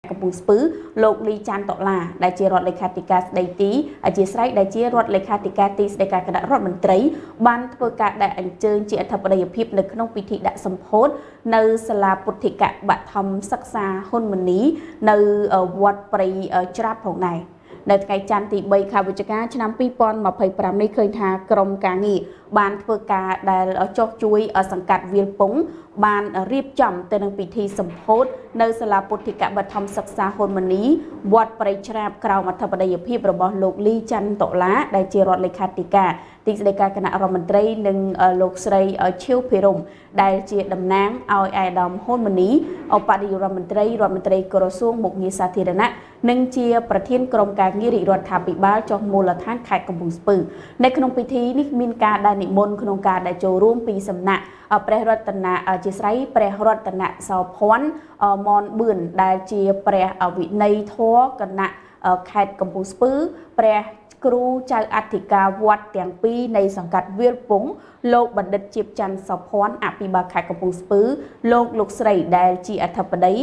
កំពង់ស្ពឺលោកលីចាន់ដុល្លារដែលជារដ្ឋលេខាធិការស្ដីទីអធិស្ឋានដែលជារដ្ឋលេខាធិការទីស្ដីការគណៈរដ្ឋមន្ត្រីបានធ្វើការដាក់អញ្ជើញជាអធិបតីភាពនៅក្នុងពិធីដាក់សម្ពោធនៅសាលាពុទ្ធិកបឋមសិក្សាហ៊ុនម៉ាណីនៅវត្តព្រៃច្រាបផងដែរនៅថ្ងៃច័ន្ទទី3ខែវិច្ឆិកាឆ្នាំ2025នេះឃើញថាក្រមការងារបានធ្វើការដែលចោះជួយសង្កាត់វាលពងបានរៀបចំទៅនឹងពិធីសម្ពោធនៅសាលាពុទ្ធិកបឋមសិក្សាហ៊ុនម៉ាណីវត្តព្រៃច្រាបក្រោមអធិបតីភាពរបស់លោកលីចាន់ដុល្លារដែលជារដ្ឋលេខាធិការទីស្តីការគណៈរដ្ឋមន្ត្រីនិងលោកស្រីឈៀវភិរមដែលជាតំណាងឲ្យអាដាមហ៊ុនម៉ាណីឧបនាយករដ្ឋមន្ត្រីក្រសួងមុខងារសាធារណៈនិងជាប្រធានក្រុមការងាររាជរដ្ឋាភិបាលចុះមូលដ្ឋានខេត្តកំពង់ស្ពឺនៅក្នុងពិធីនេះមានការដែលនិមន្តក្នុងការដែលចូលរួមពីសំណាក់ព្រះរតនៈជាស្រីព្រះរតនៈសោភ័ណ្ឌមនបឿនដែលជាព្រះវិន័យធម៌គណៈខេត្តកំពង់ស្ពឺព្រះគ្រូចៅអធិការវត្តទាំងពីរនៃសង្កាត់វាលពងលោកបណ្ឌិតជាបច័ន្ទសោភ័ណ្ឌអភិបាលខេត្តកំពង់ស្ពឺលោកស្រីដែលជាអធិបតី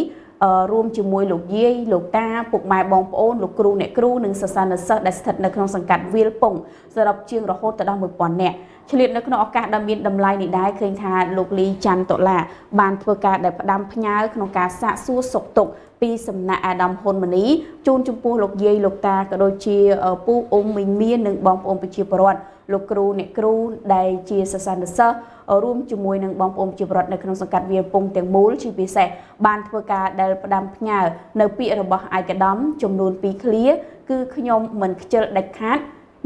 រួមជាមួយលោកយាយលោកតាពុកម៉ែបងប្អូនលោកគ្រូអ្នកគ្រូនិងសិស្សានុសិស្សដែលស្ថិតនៅក្នុងសង្កាត់វាលពងសរុបជាងរហូតដល់ 1000 នាក់ឆ្លៀតនៅក្នុងឱកាសដ៏មានតម្លៃនេះដែរឃើញថាលោកលីចាន់ដុល្លារបានធ្វើការដែលផ្ដាំផ្ញើក្នុងការសាកសួរសុខទុក្ខពីសំណាក់អាដាមហ៊ុនម៉ាណីជូនចំពោះលោកយាយលោកតាក៏ដូចជាពូអ៊ុំមីងមៀននិងបងប្អូនប្រជាពលរដ្ឋលោកគ្រូអ្នកគ្រូដែលជាសិស្សានុសិស្សរួមជាមួយនឹងបងប្អូនប្រជាពលរដ្ឋនៅក្នុងសង្កាត់វាលពងទាំងមូលជាពិសេសបានធ្វើការដែលផ្ដាំផ្ញើនៅពាក្យរបស់ឯកឧត្តមចំនួន2ឃ្លាគឺខ្ញុំមិនខ្ជិលដាច់ខាត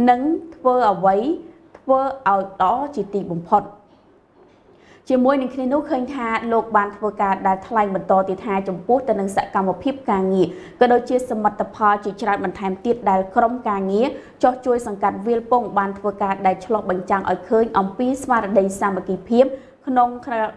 និងធ្វើអ្វីធ្វើឲ្យល្អជាទីបំផុតជាមួយនឹងគ្នានោះឃើញថាលោកបានធ្វើការដែលថ្លែងបន្តទៀតថាចំពោះទៅនឹងសកម្មភាពការងារក៏ដូចជាសមិទ្ធផលជាច្រើនបន្ថែមទៀតដែលក្រុមការងារចោះជួយសង្កាត់វាលពងបានធ្វើការដែលឆ្លុះបញ្ចាំងឲ្យឃើញអំពីស្មារតីសាមគ្គីភាពក្នុង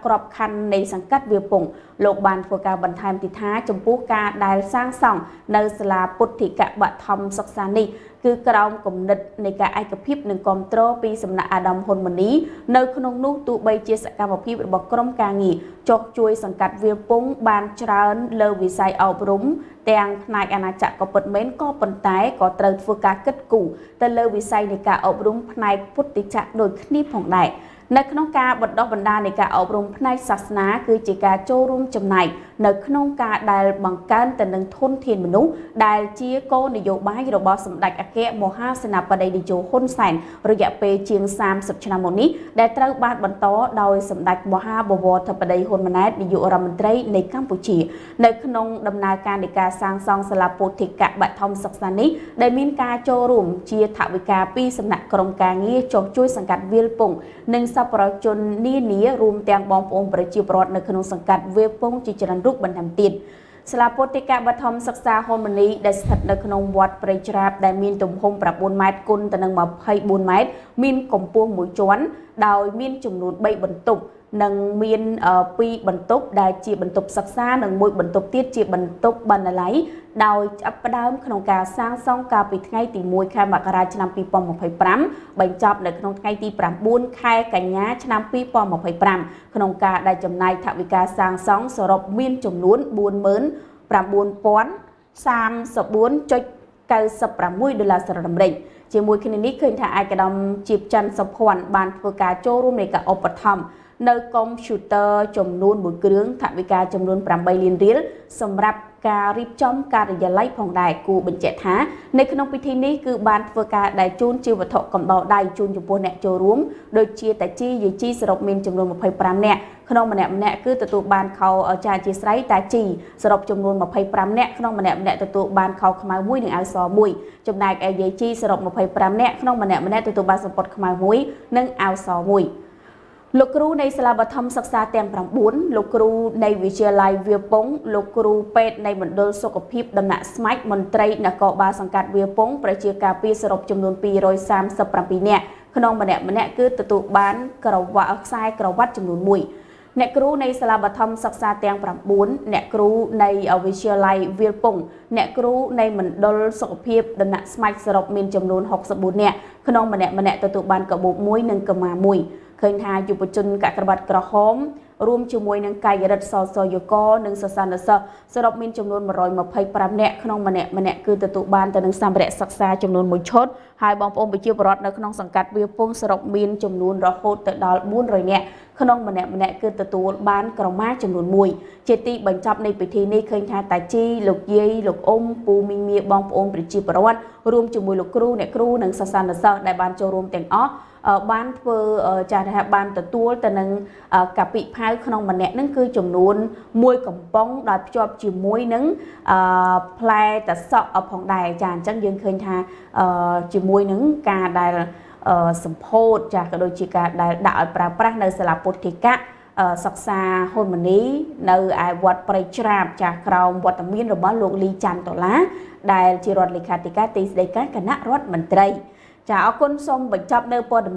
ក្របខ័ណ្ឌនៃសង្កាត់វាលពងលោកបានធ្វើការបន្ថែមទៀតថាចំពោះការដែលសាងសង់នៅសាលាពុទ្ធិកបឋមសិក្សានេះគឺក្រោមគំនិតនៃការឯកភាពនិងគាំទ្រពីសំណាក់អាដាមហ៊ុនម៉ាណីនៅក្នុងនោះទោះបីជាសកម្មភាពរបស់ក្រុមការងារចុះជួយសង្កាត់វាលពងបានច្រើនលើវិស័យអប់រំទាំងផ្នែកអាណាចក្រក៏ពិតមែនក៏ប៉ុន្តែក៏ត្រូវធ្វើការគិតគូរទៅលើវិស័យនៃការអប់រំផ្នែកពុទ្ធិចក្រដូចគ្នាផងដែរនៅក្នុងការបណ្ដុះបណ្ដាលនៃការអប់រំផ្នែកសាសនាគឺជាការចូលរួមចំណែកនៅក្នុងការដែលបង្កើនទៅនឹងធនធានមនុស្សដែលជាគោលនយោបាយរបស់សម្ដេចអគ្គមហាសេនាបតីតេជោហ៊ុនសែនរយៈពេលជាង30ឆ្នាំមកនេះដែលត្រូវបានបន្តដោយសម្ដេចមហាបវរធិបតីហ៊ុនម៉ាណែតនាយករដ្ឋមន្ត្រីនៃកម្ពុជានៅក្នុងដំណើរការនៃការសាងសង់សាលាពុទ្ធិកបឋមសិក្សានេះដែលមានការចូលរួមជាថវិកាពីសំណាក់ក្រុមការងារចុះជួយសង្កាត់វាលពងនិងសប្បុរសជននានារួមទាំងបងប្អូនប្រជាពលរដ្ឋនៅក្នុងសង្កាត់វាលពងជាច្រើនរូបបន្ថែមទៀតសាលាពុទ្ធិកបឋមសិក្សាហ៊ុនម៉ាណីដែលស្ថិតនៅក្នុងវត្តព្រៃច្រាបដែលមានទំហំ9ម៉ែត្រគុណទៅនឹង24ម៉ែត្រមានកម្ពស់1ជាន់ដោយមានចំនួន3បន្ទប់និងមាន2បន្ទប់ដែលជាបន្ទប់សិក្សានិងមួយបន្ទប់ទៀតជាបន្ទប់បណ្ណាល័យដោយចាប់ផ្ដើមក្នុងការសាងសង់កាលពីថ្ងៃទី1ខែមករាឆ្នាំ2025បញ្ចប់នៅក្នុងថ្ងៃទី9ខែកញ្ញាឆ្នាំ2025ក្នុងការដែលចំណាយថវិកាសាងសង់សរុបមានចំនួន $49,034.96 ដុល្លារសហរដ្ឋអាមេរិកជាមួយគ្នានេះឃើញថាឯកឧត្តមជាបច័ន្ទសុភ័ណ្ឌបានធ្វើការចូលរួមនៃការឧបត្ថម្ភនៅកុំព្យូទ័រចំនួន1គ្រឿងថវិកាចំនួន8លានរៀលសម្រាប់ការរៀបចំការិយាល័យផងដែរគូបញ្ជាក់ថានៅក្នុងពិធីនេះគឺបានធ្វើការដែលជូនជាវត្ថុកំដរដៃជូនចំពោះអ្នកចូលរួមដូចជាតាជីយាជីសរុបមានចំនួន25នាក់ក្នុងម្នាក់គឺទទួលបានខោចាអធិស្ឋានតាជីសរុបចំនួន25នាក់ក្នុងម្នាក់ទទួលបានខោខ្មៅមួយនិងអាវសមួយចំណែកឯយាជីសរុប25នាក់ក្នុងម្នាក់ទទួលបានសំពត់ខ្មៅមួយនិងអាវសមួយលោកគ្រូនៃសាលាបឋមសិក្សាទាំង9លោកគ្រូនៃវិទ្យាល័យវាលពងលោកគ្រូពេទ្យនៃមណ្ឌលសុខភាពដំណាក់ស្មាច់មន្ត្រីនគរបាលសង្កាត់វាលពងប្រជាការពារសរុបចំនួន237នាក់ក្នុងម្នាក់គឺទទួលបានខ្សែក្រវ៉ាត់ចំនួន1អ្នកគ្រូនៃសាលាបឋមសិក្សាទាំង9អ្នកគ្រូនៃវិទ្យាល័យវាលពងអ្នកគ្រូនៃមណ្ឌលសុខភាពដំណាក់ស្មាច់សរុបមានចំនួន64នាក់ក្នុងម្នាក់ទទួលបានកាបូប1និងកម្មា1ឃើញថាយុវជនកក្កបាត់ក្រហម រួមជាមួយនឹងកាយរដ្ឋសសយកនិងសសានសិស្សសរុបមានចំនួន125នាក់ក្នុងម្នាក់គឺទទួលបានទៅនឹងសម្ភារៈសិក្សាចំនួន1ឈុតហើយបងប្អូនប្រជាពលរដ្ឋនៅក្នុងសង្កាត់វាលពងសរុបមានចំនួនរហូតទៅដល់400នាក់ក្នុងម្នាក់គឺទទួលបានក្រមាចំនួន1ជាទីបញ្ចប់នៃពិធីនេះឃើញថាតាជីលោកយាយលោកអ៊ំពូមីងមាបងប្អូនប្រជាពលរដ្ឋរួមជាមួយលោកគ្រូអ្នកគ្រូនិងសិស្សានុសិស្សដែលបានចូលរួមទាំងអស់បានធ្វើចាស់ថាបានទទួលទៅនឹងកាពិផៅក្នុងម្នាក់នឹងគឺចំនួន1កំប៉ុងដោយភ្ជាប់ជាមួយនឹងផ្លែតសក់ផងដែរចាអញ្ចឹងយើងឃើញថាជាមួយនឹងការដែលសម្ពោធចាក៏ដូចជាការដែលដាក់ឲ្យប្រើប្រាស់នៅសាលាពុទ្ធិកៈសិក្សាហ៊ុនម៉ាណីនៅឯវត្តព្រៃច្រាបចាក្រោមវត្តមានរបស់លោកលីច័ន្ទដុល្លារដែលជារដ្ឋលេខាធិការទីស្តីការគណៈរដ្ឋមន្ត្រីចាអរគុណសូមបញ្ចប់នៅព័ត៌មាន